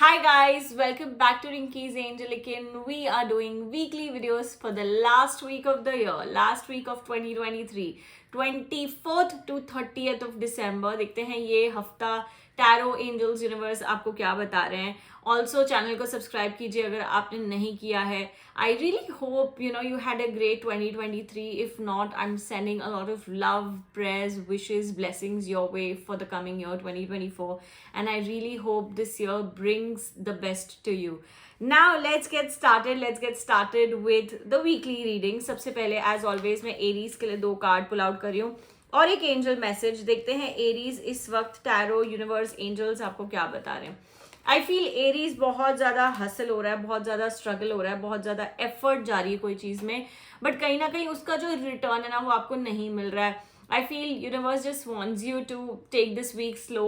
Hi guys, welcome back to Rinky's Angelican. We are doing weekly videos for the last week of the year, last week of 2023, 24th to 30th of December. देखते हैं ये हफ्ता tarot angels universe आपको क्या बता रहे हैं. Also channel को सब्सक्राइब कीजिए अगर आपने नहीं किया है. I really hope you had a great 2023. If not, I'm sending a lot of love, prayers, wishes, blessings your way for the coming year 2024, and I really hope this year brings the best to you. Now let's get started. Let's get started with the weekly reading. सबसे पहले as always मैं Aries के लिए 2 card pull out कर रही हूँ और एक एंजल मैसेज. देखते हैं एरीज इस वक्त टैरो यूनिवर्स एंजल्स आपको क्या बता रहे हैं. आई फील एरीज बहुत ज़्यादा हसल हो रहा है, बहुत ज़्यादा स्ट्रगल हो रहा है, बहुत ज़्यादा एफर्ट जा रही है कोई चीज़ में, बट कहीं ना कहीं उसका जो रिटर्न है ना वो आपको नहीं मिल रहा है. I feel universe just wants you to take this week slow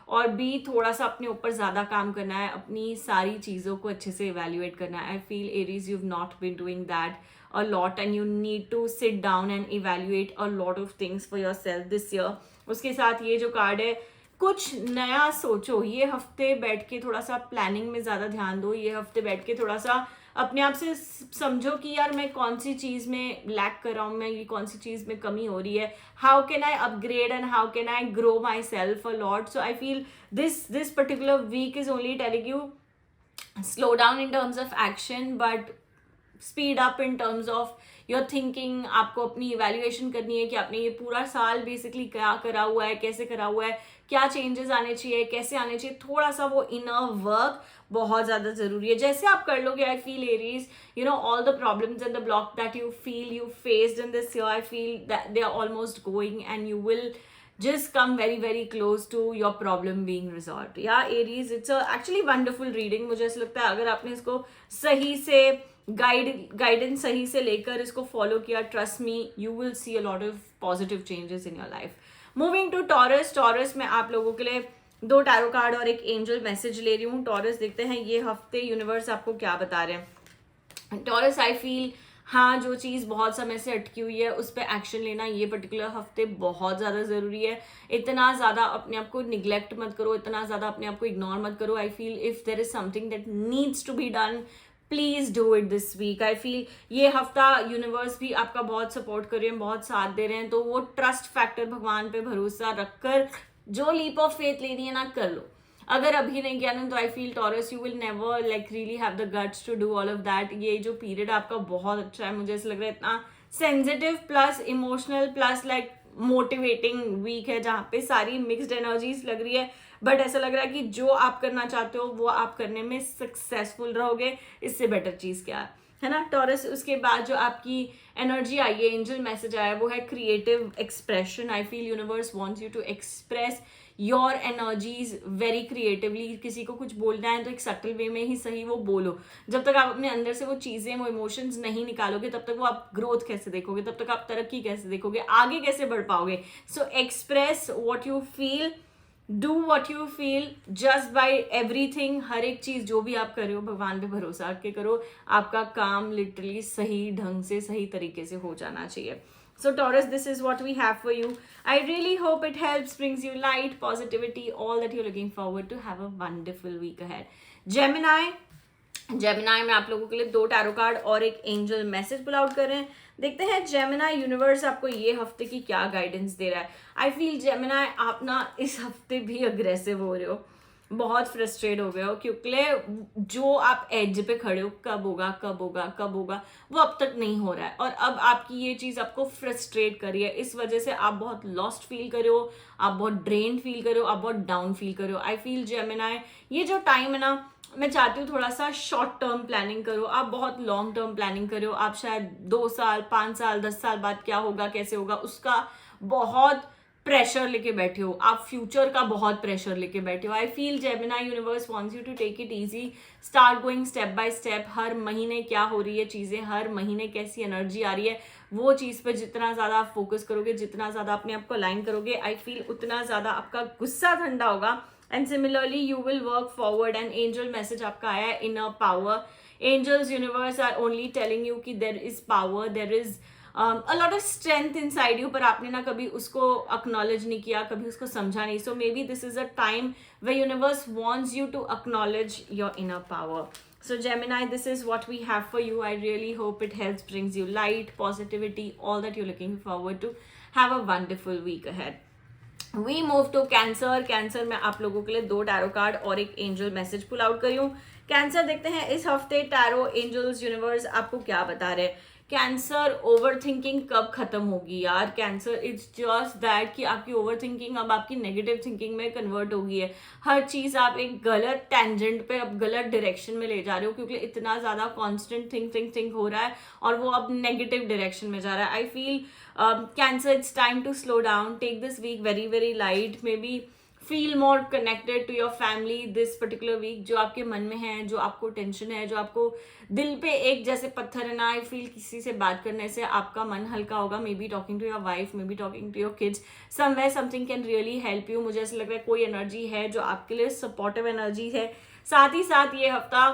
और बी थोड़ा सा अपने ऊपर ज़्यादा काम करना है, अपनी सारी चीज़ों को अच्छे से इवेल्युएट करना है. I feel Aries you have not been doing that a lot and you need to sit down and evaluate a lot of things for yourself this year. उसके साथ ये जो कार्ड है, कुछ नया सोचो. ये हफ्ते बैठ के थोड़ा सा प्लानिंग में ज़्यादा ध्यान दो. ये हफ्ते बैठ के थोड़ा सा अपने आप से समझो कि यार मैं कौन सी चीज़ में लैक कर रहा हूँ, मैं ये कौन सी चीज़ में कमी हो रही है. How can I upgrade and how can I grow myself a lot. So I feel this particular week is only telling you slow down in terms of action but speed up in terms of your thinking. आपको अपनी evaluation करनी है कि आपने ये पूरा साल basically क्या करा हुआ है, कैसे करा हुआ है, क्या चेंजेस आने चाहिए, कैसे आने चाहिए. थोड़ा सा वो इनर वर्क बहुत ज़्यादा ज़रूरी है. जैसे आप कर लोगे I feel Aries all the problems and the block that you feel you faced in this year, I feel that they are almost going and you will just come very very close to your problem being resolved. Yeah, Aries, it's a actually wonderful reading. मुझे ऐसा लगता है अगर आपने इसको सही से guidance सही से लेकर इसको फॉलो किया, trust me you will see a lot of positive changes in your life. Moving to Taurus. Taurus में आप लोगों के लिए 2 टैरो कार्ड और एक एंजल मैसेज ले रही हूँ. टॉरस देखते हैं ये हफ्ते यूनिवर्स आपको क्या बता रहे हैं. टॉरस आई फील हाँ, जो चीज़ बहुत समय से अटकी हुई है उस पर एक्शन लेना ये पर्टिकुलर हफ्ते बहुत ज़्यादा ज़रूरी है. इतना ज़्यादा अपने आप को निग्लेक्ट मत करो, इतना ज़्यादा अपने आप को इग्नोर मत करो. I feel if there is something that needs to be done, please do it this week. I feel ये हफ्ता यूनिवर्स भी आपका बहुत सपोर्ट कर रहे हैं, बहुत साथ दे रहे हैं. तो वो ट्रस्ट फैक्टर, भगवान पे भरोसा रखकर जो लीप ऑफ फेथ लेनी है ना कर लो. अगर अभी नहीं किया ना तो I feel Taurus you will never like really have the guts to do all of that. ये जो पीरियड आपका बहुत अच्छा है, मुझे ऐसा लग रहा है इतना sensitive plus emotional plus like motivating week है जहाँ पे सारी मिक्सड एनर्जीज लग रही है. बट ऐसा लग रहा है कि जो आप करना चाहते हो वो आप करने में सक्सेसफुल रहोगे. इससे बेटर चीज़ क्या है ना टॉरस. उसके बाद जो आपकी एनर्जी आई है, एंजल मैसेज आया, वो है creative expression. I feel universe wants you to express your energies very creatively. किसी को कुछ बोलना है तो एक सटल वे में ही सही वो बोलो. जब तक आप अपने अंदर से वो चीज़ें, वो इमोशंस नहीं निकालोगे तब तक वो आप ग्रोथ कैसे देखोगे, तब तक आप तरक्की कैसे देखोगे, आगे कैसे बढ़ पाओगे. So express what you feel, do what you feel just by everything. हर एक चीज़ जो भी आप कर रहे हो भगवान पे भरोसा रख के करो. आपका काम लिटरली सही ढंग से सही तरीके से हो जाना चाहिए. So Taurus, this is what we have for you. I really hope it helps, brings you light, positivity, all that you're looking forward to. Have a wonderful week ahead. Gemini में आप लोगों के लिए 2 टैरो कार्ड और एक angel message pull out कर रहे हैं. देखते हैं जेमिनाई यूनिवर्स आपको ये हफ्ते की क्या गाइडेंस दे रहा है. आई फील जेमिनाई आप ना इस हफ्ते भी अग्रेसिव हो रहे हो, बहुत फ्रस्ट्रेट हो गए हो, क्योंकि जो आप एज पे खड़े हो कब होगा कब होगा कब होगा वो अब तक नहीं हो रहा है. और अब आपकी ये चीज़ आपको फ्रस्ट्रेट कर रही है. इस वजह से आप बहुत लॉस्ट फील कर रहे हो, आप बहुत ड्रेन फील कर रहे हो, आप बहुत डाउन फील कर रहे हो. आई फील जेमिनाई ये जो टाइम है ना, मैं चाहती हूँ थोड़ा सा शॉर्ट टर्म प्लानिंग करो. आप बहुत लॉन्ग टर्म प्लानिंग करो. आप शायद 2 साल 5 साल 10 साल बाद क्या होगा कैसे होगा उसका बहुत प्रेशर लेके बैठे हो. आप फ्यूचर का बहुत प्रेशर लेके बैठे हो. I feel Gemini universe wants you to take it easy, start going step by step. हर महीने क्या हो रही है चीज़ें, हर महीने कैसी एनर्जी आ रही है, वो चीज़ पे जितना ज़्यादा आप फोकस करोगे, जितना ज़्यादा अपने आप को अलाइन करोगे, आई फील उतना ज़्यादा आपका गुस्सा ठंडा होगा. And similarly you will work forward. And angel message आपका आया है inner power. Angels universe are only telling you कि there is power, there is a lot of strength inside you, पर आपने ना कभी उसको अक्नॉलेज नहीं किया, कभी उसको समझा नहीं. So maybe this is a time way universe wants you to acknowledge your inner power. So Gemini, this is what we have for you. I really hope it helps, brings you light, positivity, all that you're looking forward to. Have a wonderful week ahead. We move to Cancer. Cancer में आप लोगों के लिए 2 tarot card और एक angel message pull out करी हूँ. Cancer, देखते हैं इस हफ्ते टैरो, एंजल्स, यूनिवर्स आपको क्या बता रहे हैं. कैंसर, ओवर थिंकिंग कब खत्म होगी यार. कैंसर, इट्स जस्ट दैट कि आपकी ओवर थिंकिंग अब आपकी नेगेटिव थिंकिंग में कन्वर्ट हो गई है. हर चीज आप एक गलत टेंजेंट पे, अब गलत डायरेक्शन में ले जा रहे हो, क्योंकि इतना ज्यादा कॉन्स्टेंट थिंक हो रहा है और वो अब नेगेटिव डायरेक्शन में जा रहा है. I feel Cancer, it's time to slow down. Take this week very, very light. Maybe feel more connected to your family this particular week. जो आपके मन में है, जो आपको टेंशन है, जो आपको दिल पे एक जैसे पत्थर है ना, आई फील किसी से बात करने से आपका मन हल्का होगा. Maybe talking to your wife, maybe talking to your kids, somewhere something can really help you. मुझे ऐसा लग रहा है कोई एनर्जी है जो आपके लिए सपोर्टिव एनर्जी है. साथ ही साथ ये हफ्ता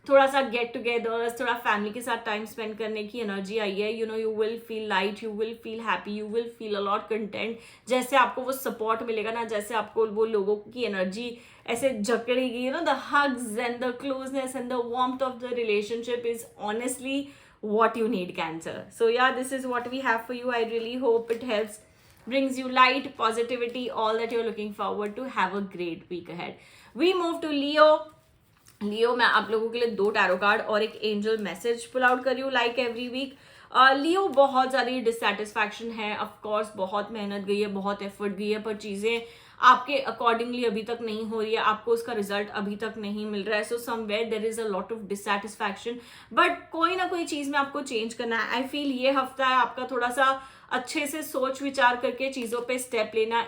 थोड़ा सा गेट टुगेदर्स, थोड़ा फैमिली के साथ टाइम स्पेंड करने की एनर्जी आई है. You know, you will feel light, you will feel happy, you will feel a lot content. जैसे आपको वो सपोर्ट मिलेगा ना, जैसे आपको वो लोगों की एनर्जी ऐसे जकड़ेगी, you know, the hugs and the closeness and the warmth of the relationship is honestly what you need, Cancer. So yeah, this is what we have for you. I really hope it helps, brings you light, positivity, all that you're looking forward to. Have a great week ahead. We move to Leo. लियो, मैं आप लोगों के लिए 2 tarot card और एक angel message pull out कर रही हूँ लाइक एवरी वीक. लियो, बहुत ज़्यादा डिससेटिस्फैक्शन है. ऑफकोर्स बहुत मेहनत गई है, बहुत एफर्ट गई है, पर चीज़ें आपके अकॉर्डिंगली अभी तक नहीं हो रही है, आपको उसका रिजल्ट अभी तक नहीं मिल रहा है. So somewhere there is a lot of dissatisfaction, but कोई ना कोई चीज़ में आपको चेंज करना है. आई फील ये हफ्ता है आपका थोड़ा सा अच्छे से सोच विचार करके चीज़ों पे स्टेप लेना.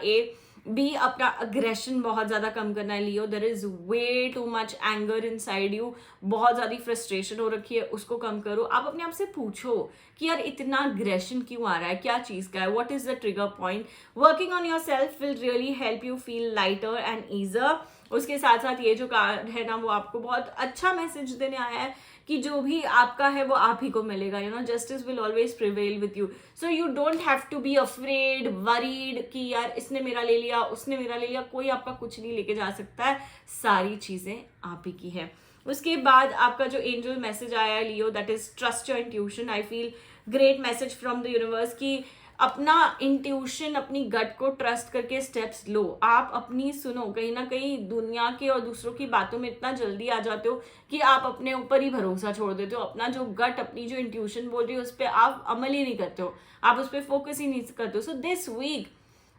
भी अपना अग्रेशन बहुत ज़्यादा कम करना है Leo. There is way too much anger inside you, बहुत ज़्यादा फ्रस्ट्रेशन हो रखी है, उसको कम करो. आप अपने आप से पूछो कि यार इतना अग्रेशन क्यों आ रहा है, क्या चीज़ का है, what is the trigger point. Working on yourself will really help you feel lighter and easier. उसके साथ साथ ये जो कार्ड है ना, वो आपको बहुत अच्छा मैसेज देने आया है कि जो भी आपका है वो आप ही को मिलेगा. You know, justice will always prevail with you. So you don't have to be afraid, worried कि यार इसने मेरा ले लिया, उसने मेरा ले लिया. कोई आपका कुछ नहीं लेके जा सकता है, सारी चीजें आप ही की है. उसके बाद आपका जो एंजल मैसेज आया है Leo, that is trust your intuition. I feel great message from the universe कि अपना इंट्यूशन, अपनी गट को ट्रस्ट करके स्टेप्स लो. आप अपनी सुनो. कहीं ना कहीं दुनिया के और दूसरों की बातों में इतना जल्दी आ जाते हो कि आप अपने ऊपर ही भरोसा छोड़ देते हो. अपना जो गट, अपनी जो इंट्यूशन बोल रही है, उस पर आप अमल ही नहीं करते हो, आप उस पर फोकस ही नहीं करते हो. So this week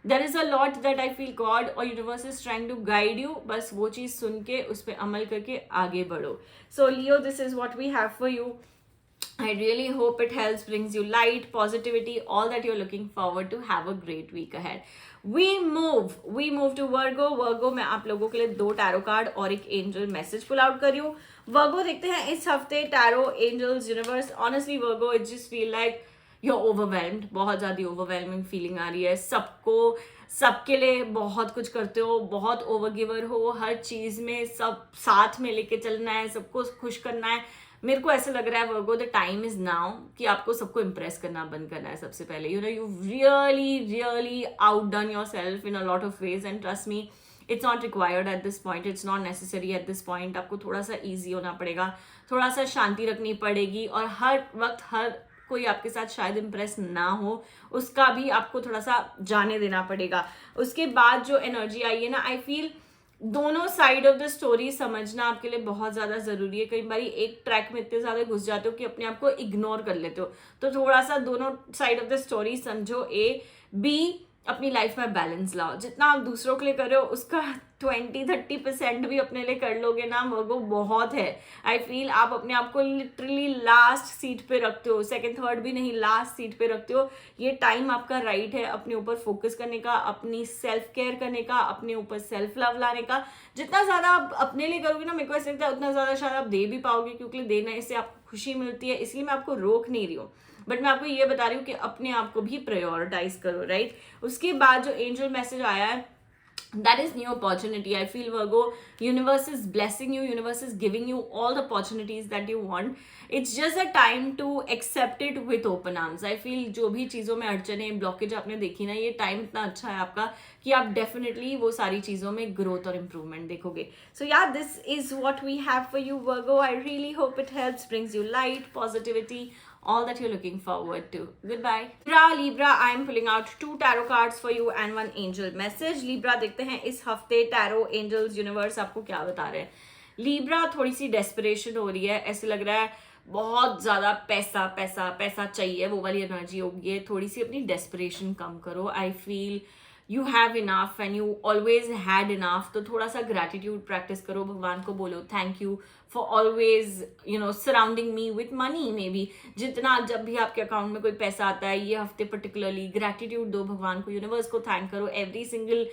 there is a lot that I feel God और universe is trying to guide you. बस वो चीज़ सुन के उस पर अमल करके आगे बढ़ो. So Leo, this is what we have for you. I really hope it helps, brings you light, positivity, all that you're looking forward to. Have a great week ahead. We move to Virgo. Virgo, मैं आप लोगों के लिए 2 tarot card और एक angel message pull out कर रही हूँ. Virgo, देखते हैं इस हफ्ते tarot, angels, universe. Honestly Virgo, it just feel like you're overwhelmed. बहुत ज़्यादा ओवरवेलमिंग फीलिंग आ रही है. सबके लिए बहुत कुछ करते हो, बहुत ओवरगिवर हो, हर चीज़ में सब साथ में लेके चलना है, सबको खुश करना है. मेरे को ऐसा लग रहा है वर्गो, द टाइम इज नाउ कि आपको सबको इम्प्रेस करना बंद करना है सबसे पहले. You know, you really outdone yourself in a lot of ways and trust me, it's not required at this point, it's not necessary at this point. आपको थोड़ा सा ईजी होना पड़ेगा, थोड़ा सा शांति रखनी पड़ेगी, और हर वक्त हर कोई आपके साथ शायद इम्प्रेस ना हो, उसका भी आपको थोड़ा सा जाने देना पड़ेगा. उसके बाद जो एनर्जी आई है ना, आई फील दोनों साइड ऑफ द स्टोरी समझना आपके लिए बहुत ज़्यादा ज़रूरी है. कई बार एक ट्रैक में इतने ज़्यादा घुस जाते हो कि अपने आप को इग्नोर कर लेते हो. तो थोड़ा सा दोनों साइड ऑफ द स्टोरी समझो. बी, अपनी लाइफ में बैलेंस लाओ. जितना आप दूसरों के लिए कर रहे हो उसका 20-30% भी अपने लिए कर लोगे ना, वो बहुत है. आई फील आप अपने आप को लिटरली लास्ट सीट पे रखते हो, सेकंड थर्ड भी नहीं, लास्ट सीट पे रखते हो. ये टाइम आपका राइट है अपने ऊपर फोकस करने का, अपनी सेल्फ केयर करने का, अपने ऊपर सेल्फ लव लाने का. जितना ज़्यादा आप अपने लिए करोगे ना, मेरे को ऐसा लगता है उतना ज़्यादा शायद आप दे भी पाओगे, क्योंकि देने से आपको खुशी मिलती है. इसलिए मैं आपको रोक नहीं रही हूँ, बट मैं आपको ये बता रही हूँ कि अपने आप को भी प्रायोरिटाइज करो, राइट. उसके बाद जो एंजल मैसेज आया है that is new opportunity. I feel Virgo, universe is blessing you, universe is giving you all the opportunities that you want. It's just a time to accept it with open arms. I feel जो भी चीज़ों में अड़चने blockage आपने देखी ना, ये time इतना अच्छा है आपका कि आप डेफिनेटली वो सारी चीज़ों में ग्रोथ और इम्प्रूवमेंट देखोगे. So yeah this is what we have for you Virgo. I really hope it helps, brings you light, positivity, all that you're looking forward to. Goodbye. Libra, I am pulling out 2 tarot cards for you and 1 angel message. Libra, देखते हैं इस हफ्ते tarot, angels, universe आपको क्या बता रहे हैं. Libra, थोड़ी सी desperation हो रही है, ऐसे लग रहा है बहुत ज़्यादा पैसा पैसा पैसा चाहिए, वो वाली एनर्जी होगी. थोड़ी सी अपनी desperation कम करो. I feel you have enough and you always had enough. तो थोड़ा सा gratitude practice करो, भगवान को बोलो thank you for always surrounding me with money. maybe जितना जब भी आपके अकाउंट में कोई पैसा आता है ये हफ्ते particularly gratitude दो भगवान को, यूनिवर्स को थैंक करो. every single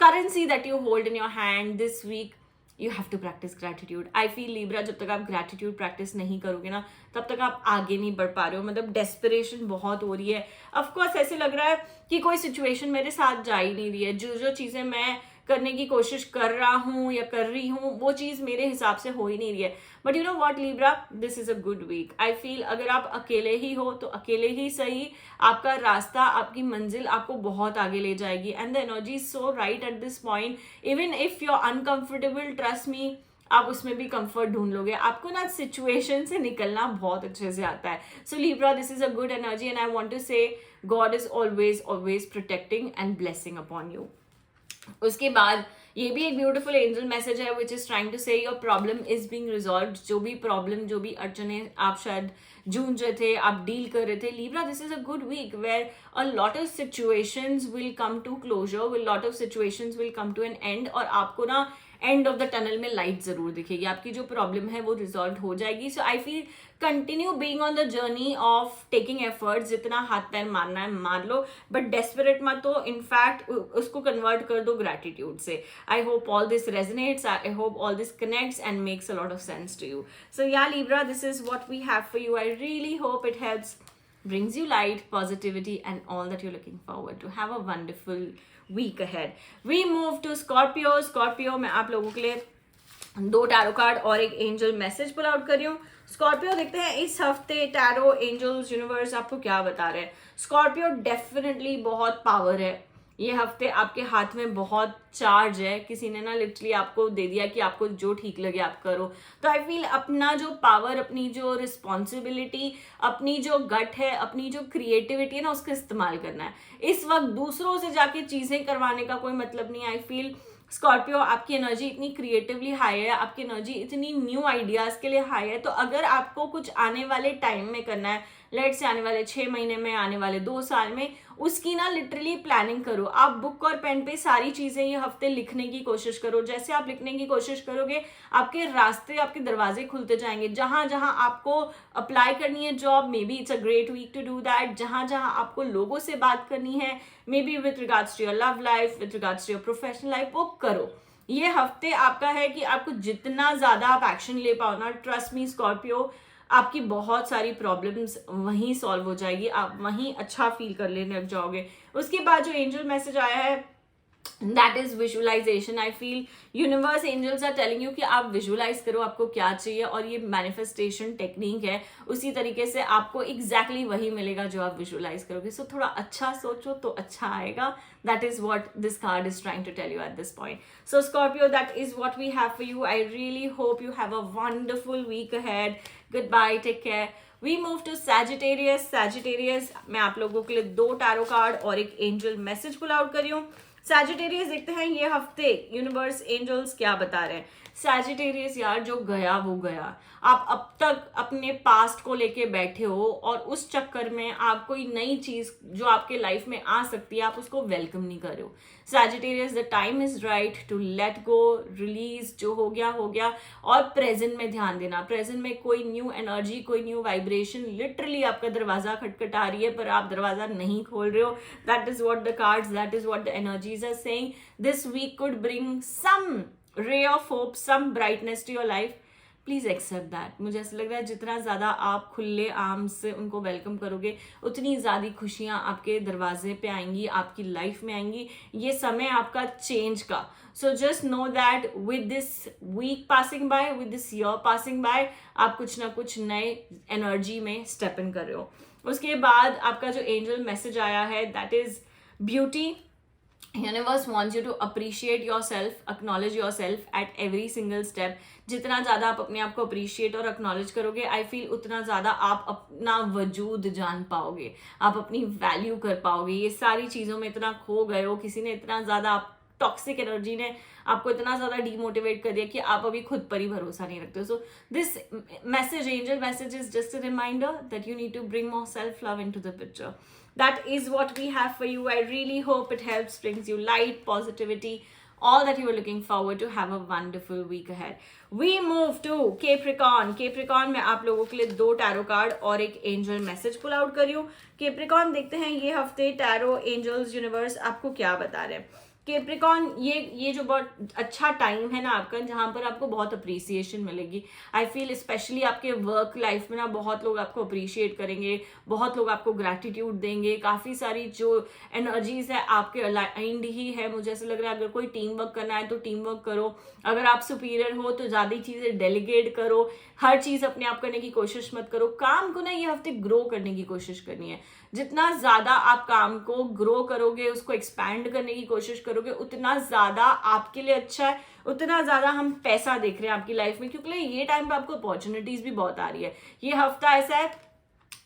currency that you hold in your hand this week, you have to practice gratitude. I feel Libra, जब तक आप gratitude practice नहीं करोगे ना, तब तक आप आगे नहीं बढ़ पा रहे हो. मतलब desperation बहुत हो रही है. Of course ऐसे लग रहा है कि कोई situation मेरे साथ जा ही नहीं रही है. जो चीज़ें मैं करने की कोशिश कर रहा हूँ या कर रही हूँ वो चीज़ मेरे हिसाब से हो ही नहीं रही है. But you know what Libra, this is a good week. I feel अगर आप अकेले ही हो तो अकेले ही सही, आपका रास्ता, आपकी मंजिल आपको बहुत आगे ले जाएगी. And the energy is so right at this point. Even if you are uncomfortable, trust me, आप उसमें भी कंफर्ट ढूंढ लोगे. आपको ना सिचुएशन से निकलना बहुत अच्छे से आता है. So Libra, this is a good energy and I want to say God is always always protecting and blessing upon you. उसके बाद ये भी एक ब्यूटीफुल एंजल मैसेज है which is trying to say your problem is being resolved. जो भी problem, जो भी अड़चने आप शायद जूझ रहे थे, आप डील कर रहे थे, Libra, this is a good week where a lot of situations will come to closure, will lot of situations will come to an end. और आपको ना एंड ऑफ द टनल में लाइट जरूर दिखेगी. आपकी जो प्रॉब्लम है वो रिजॉल्व हो जाएगी. So I feel continue being on the journey of taking efforts. जितना हाथ पैर मारना है मार लो, बट डेस्परेट मत हो. इनफैक्ट उसको कन्वर्ट कर दो ग्रैटिट्यूड से. I hope all this resonates, I hope all this connects and makes a lot of sense to you. So yeah Libra, this is what we have for you. I really hope it helps, brings you light, positivity and all that you're looking forward to. Have a wonderful week ahead. We move to Scorpio. Scorpio, मैं आप लोगों के लिए 2 tarot card और एक angel message pull out कर रही हूँ. स्कॉर्पियो, देखते हैं इस हफ्ते टैरो, एंजल्स, यूनिवर्स आपको क्या बता रहे हैं. स्कॉर्पियो, डेफिनेटली बहुत पावर है ये हफ्ते. आपके हाथ में बहुत चार्ज है. किसी ने ना लिटरली आपको दे दिया कि आपको जो ठीक लगे आप करो. तो आई फील अपना जो पावर, अपनी जो रिस्पॉन्सिबिलिटी, अपनी जो गट है, अपनी जो क्रिएटिविटी है ना, उसका इस्तेमाल करना है. इस वक्त दूसरों से जाके चीज़ें करवाने का कोई मतलब नहीं. आई फील स्कॉर्पियो, आपकी एनर्जी इतनी क्रिएटिवली हाई है, आपकी एनर्जी इतनी न्यू आइडियाज़ के लिए हाई है. तो अगर आपको कुछ आने वाले टाइम में करना है, लेट से आने वाले 6 महीने में, आने वाले 2 साल में, उसकी ना लिटरली प्लानिंग करो. आप बुक और पेन पे सारी चीज़ें ये हफ्ते लिखने की कोशिश करो. जैसे आप लिखने की कोशिश करोगे, आपके रास्ते, आपके दरवाजे खुलते जाएंगे. जहाँ जहाँ आपको अप्लाई करनी है job, maybe it's a great week to do that. जहाँ जहाँ आपको लोगों से बात करनी है, maybe with regards to your love life, with regards to your professional life, वो करो. ये हफ्ते आपका है कि आपको जितना ज़्यादा आप एक्शन ले पाओ ना, ट्रस्ट मी स्कॉर्पियो, आपकी बहुत सारी प्रॉब्लम्स वहीं सॉल्व हो जाएगी. आप वहीं अच्छा फील कर लेने लग जाओगे. उसके बाद जो एंजल मैसेज आया है, that is visualization. I feel universe, angels are telling you कि आप विजुअलाइज करो आपको क्या चाहिए, और ये मैनिफेस्टेशन टेक्निक है. उसी तरीके से आपको एग्जैक्टली वही मिलेगा जो आप विजुअलाइज करोगे. सो थोड़ा अच्छा सोचो तो अच्छा आएगा. That is what this card is trying to tell you at this point. So Scorpio, that is what we have for you. I really hope you have a wonderful week ahead. Goodbye, take care. We move to Sagittarius. Sagittarius, मैं आप लोगों के लिए 2 tarot card और एक angel message pull out कर रही हूँ. Sagittarius, देखते हैं ये हफ्ते यूनिवर्स, एंजल्स क्या बता रहे हैं. Sagittarius यार, जो गया वो गया. आप अब तक अपने पास्ट को लेके बैठे हो और उस चक्कर में आप कोई नई चीज जो आपके लाइफ में आ सकती है, आप उसको वेलकम नहीं कर रहे हो. Sagittarius, the time is right to let go, release. जो हो गया, और प्रेजेंट में ध्यान देना. प्रेजेंट में कोई न्यू एनर्जी, कोई न्यू वाइब्रेशन लिटरली आपका दरवाजा खटखटा रही है, पर आप दरवाजा नहीं खोल रहे हो. That is what the cards, that is what the energies are saying. This week could bring some ray of hope, some brightness to your life. Please accept that. मुझे ऐसा लग रहा है जितना ज़्यादा आप खुले आर्म से उनको वेलकम करोगे उतनी ज़्यादा खुशियाँ आपके दरवाजे पे आएंगी, आपकी लाइफ में आएंगी. ये समय आपका चेंज का. So just know that with this week passing by, with this year passing by, आप कुछ ना कुछ नए एनर्जी में स्टेप इन कर रहे हो. उसके बाद आपका जो एंजल मैसेज आया है that is beauty. Universe wants you to appreciate yourself, acknowledge yourself at every single step. जितना ज़्यादा आप अपने आप को अप्रिशिएट और एक्नॉलेज करोगे, आई फील उतना ज़्यादा आप अपना वजूद जान पाओगे, आप अपनी वैल्यू कर पाओगे. ये सारी चीज़ों में इतना खो गए हो, किसी ने इतना ज़्यादा टॉक्सिक एनर्जी ने आपको इतना ज़्यादा डीमोटिवेट कर दिया कि आप अभी खुद पर ही भरोसा नहीं रखते हो. So this message, angel message, is just a reminder that you need to bring more self love into the picture. That is what we have for you. I really hope it helps, brings you light, positivity, all that you are looking forward to. Have a wonderful week ahead. We move to Capricorn. Capricorn में आप लोगों के लिए 2 tarot card और एक angel message pull out करी हूँ. Capricorn देखते हैं ये हफ्ते टैरो, एंजल्स, यूनिवर्स आपको क्या बता रहे हैं. केप्रिकॉन, ये जो बहुत अच्छा टाइम है ना आपका, जहाँ पर आपको बहुत अप्रिसिएशन मिलेगी. आई फील स्पेशली आपके वर्क लाइफ में ना बहुत लोग आपको अप्रिशिएट करेंगे, बहुत लोग आपको ग्रैटिट्यूड देंगे. काफ़ी सारी जो एनर्जीज है आपके अलाइंड ही है. मुझे ऐसा लग रहा है अगर कोई टीम वर्क करना है तो टीम वर्क करो, अगर आप सुपीरियर हो तो ज़्यादा चीज़ें डेलीगेट करो, हर चीज़ अपने आप करने की कोशिश मत करो. काम को ना ये हफ्ते ग्रो करने की कोशिश करनी है. जितना ज़्यादा आप काम को ग्रो करोगे, उसको एक्सपैंड करने की कोशिश करोगे, उतना ज़्यादा आपके लिए अच्छा है, उतना ज़्यादा हम पैसा देख रहे हैं आपकी लाइफ में, क्योंकि ये टाइम पे आपको अपॉर्चुनिटीज़ भी बहुत आ रही है. ये हफ्ता ऐसा है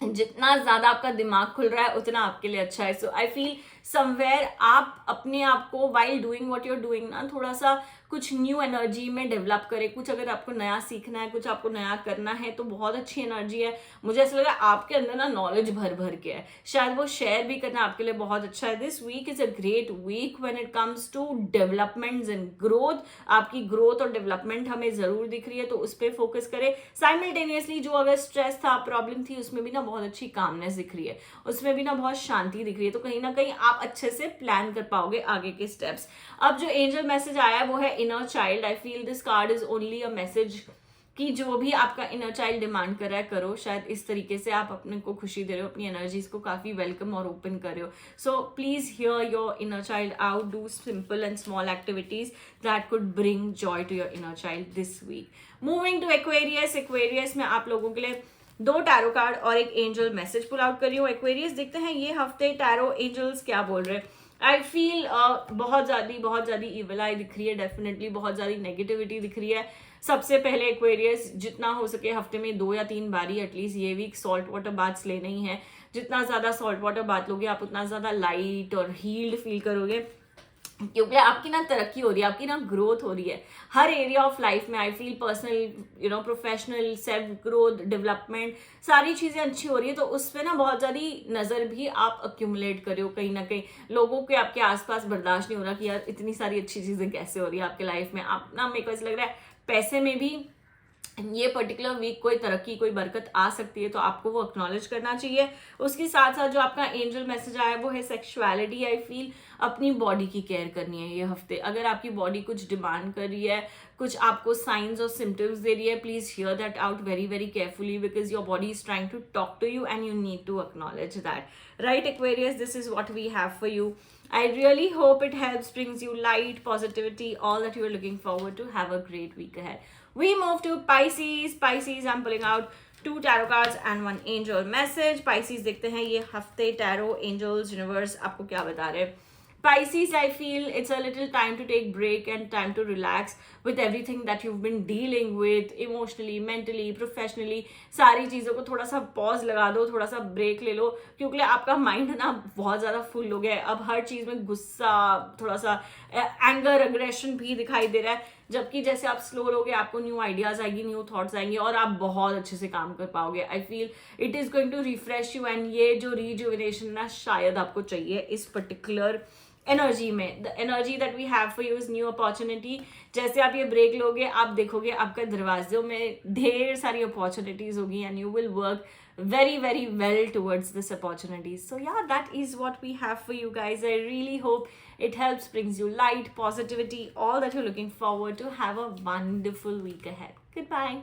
जितना ज़्यादा आपका दिमाग खुल रहा है उतना आपके लिए अच्छा है. सो आई फील समवेयर आप अपने आप को while doing what you are doing ना थोड़ा सा कुछ न्यू एनर्जी में डेवलप करें. कुछ अगर आपको नया सीखना है, कुछ आपको नया करना है तो बहुत अच्छी एनर्जी है. मुझे ऐसा लग रहा है आपके अंदर ना नॉलेज भर भर के है, शायद वो शेयर भी करना आपके लिए बहुत अच्छा है. This week is a great week when it comes to developments and growth. आपकी ग्रोथ और डेवलपमेंट हमें जरूर दिख रही है, तो उस पर फोकस करें. साइमल्टेनियसली जो अगर स्ट्रेस था, प्रॉब्लम थी, उसमें भी ना बहुत अच्छी कामनेस दिख रही है, उसमें भी ना बहुत शांति दिख रही है. तो कहीं ना कहीं आप अच्छे से प्लान कर पाओगे आगे के स्टेप्स. अब जो एंजल मैसेज आया है वो है inner child. I feel this card is only a message कि जो भी आपका इनर चाइल्ड डिमांड कर रहा है करो. शायद इस तरीके से आप अपने को खुशी दे रहे हो, अपनी एनर्जीज को काफी वेलकम और ओपन कर रहे हो. So please hear your inner child out. Do simple and small activities that could bring joy to your inner child this week. Moving to Aquarius. Aquarius में आप लोगों के लिए 2 टैरो कार्ड और एक एंजल मैसेज पुल आउट करी हूँ. Aquarius देखते हैं ये हफ्ते टैरो एंजल्स क्या बोल रहे हैं. आई फील बहुत ज़्यादा इविल आई दिख रही है. डेफिनेटली बहुत ज़्यादा नेगेटिविटी दिख रही है. सबसे पहले एक्वेरियस जितना हो सके हफ्ते में 2 या 3 बारी एटलीस्ट ये वीक सॉल्ट वाटर बाथ्स लेने ही है. जितना ज़्यादा सॉल्ट वाटर बाथ लोगे आप उतना ज़्यादा लाइट और हील्ड फील करोगे, क्योंकि आपकी ना तरक्की हो रही है, आपकी ना ग्रोथ हो रही है हर एरिया ऑफ लाइफ में. I feel personal, professional, self growth, development, सारी चीज़ें अच्छी हो रही है. तो उस पर ना बहुत ज़्यादा नज़र भी आप अक्यूमुलेट कर रहे हो. कहीं ना कहीं लोगों के आपके आसपास बर्दाश्त नहीं हो रहा कि यार इतनी सारी अच्छी चीज़ें कैसे हो रही है आपके लाइफ में. आप ना, मेरे को ऐसा लग रहा है पैसे में भी ये पर्टिकुलर वीक कोई तरक्की, कोई बरकत आ सकती है, तो आपको वो एक्नॉलेज करना चाहिए. उसके साथ साथ जो आपका एंजल मैसेज आया है वो है सेक्सुअलिटी. आई फील अपनी बॉडी की केयर करनी है ये हफ्ते. अगर आपकी बॉडी कुछ डिमांड कर रही है, कुछ आपको साइंस और सिम्टम्स दे रही है, please hear that out very very carefully, because your body is trying to talk to you and you need to acknowledge that. Right Aquarius, this is what we have for you. I really hope it helps, brings you light, positivity, all that you are looking forward to. Have a great week ahead. We move to Pisces. Pisces, I'm pulling out 2 tarot cards and 1 angel message. Pisces देखते हैं ये हफ्ते tarot, angels, universe आपको क्या बता रहे हैं. Pisces, I feel it's a little time to take break and time to relax with everything that you've been dealing with emotionally, mentally, professionally. सारी चीज़ों को थोड़ा सा पॉज लगा दो, थोड़ा सा ब्रेक ले लो, क्योंकि आपका माइंड ना बहुत ज़्यादा फुल हो गया है. अब हर चीज़ में गुस्सा, थोड़ा सा एंगर, अग्रेशन भी दिखाई दे रहा है. जबकि जैसे आप स्लो रहोगे आपको न्यू आइडियाज आएंगी, न्यू थॉट्स आएंगे और आप बहुत अच्छे से काम कर पाओगे. I feel it is going to refresh you and ये जो रिजुविनेशन ना शायद आपको चाहिए इस पर्टिकुलर एनर्जी में. The energy that we have for you is new opportunity. जैसे आप ये ब्रेक लोगे आप देखोगे आपका दरवाजों में ढेर सारी अपॉर्चुनिटीज होगी and you will work very very well towards this opportunity. So yeah, that is what we have for you guys. I really hope it helps, brings you light, positivity, all that you're looking forward to. Have a wonderful week ahead. Goodbye.